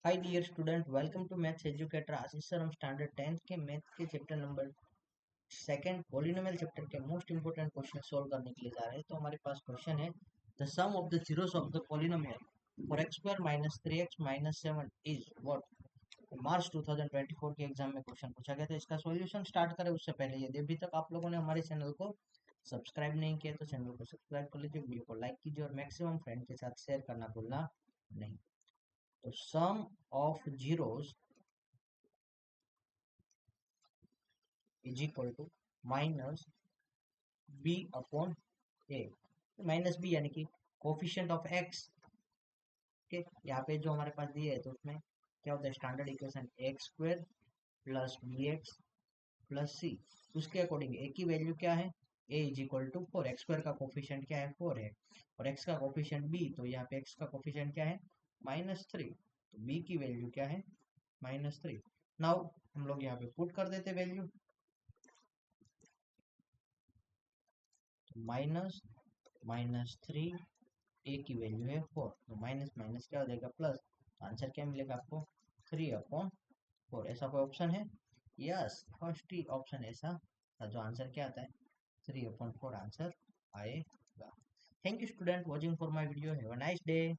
Hi dear student, welcome to maths educator Ashish sir. हम standard 10th के math के chapter number second polynomial chapter के most important question solve करने के लिए जा रहे हैं। तो हमारे पास क्वेश्चन है, the sum of the zeros of the polynomial for x square minus 3x minus 7 is what. March 2024 के एग्जाम में क्वेश्चन पूछा गया था। इसका सॉल्यूशन स्टार्ट करें उससे पहले यदि अभी तक आप लोगों ने हमारे चैनल को सब्सक्राइब नहीं किया तो चैनल को सब्सक्राइब कर लीजिए, वीडियो को लाइक कीजिए और मैक्सिमम फ्रेंड के साथ शेयर करना भूलना नहीं। तो sum of zeros is equal to minus B upon A. Minus B यानी कि कोफिशिएंट ऑफ एक्स के यहाँ पे जो हमारे पास दिए है तो उसमें क्या होता है, standard equation x square plus B x plus C. उसके अकॉर्डिंग ए की वैल्यू क्या है, A is equal to 4। X square का कोफिशिएंट क्या है, 4 है, और एक्स का कोफिशिएंट बी, तो यहाँ पे एक्स का कोफिशिएंट क्या है, -3। तो बी की वैल्यू क्या है, -3। नाउ हम लोग यहाँ पे पुट कर देते वैल्यू, माइनस -3, ए की वैल्यू है 4, तो माइनस माइनस क्या हो जाएगा, प्लस। तो आंसर क्या मिलेगा आपको, 3/4। ऐसा कोई ऑप्शन है, यस, फर्स्ट ही ऑप्शन ऐसा था जो आंसर क्या आता है, 3/4 आंसर आएगा। Thank you student watching for my video, have a nice day.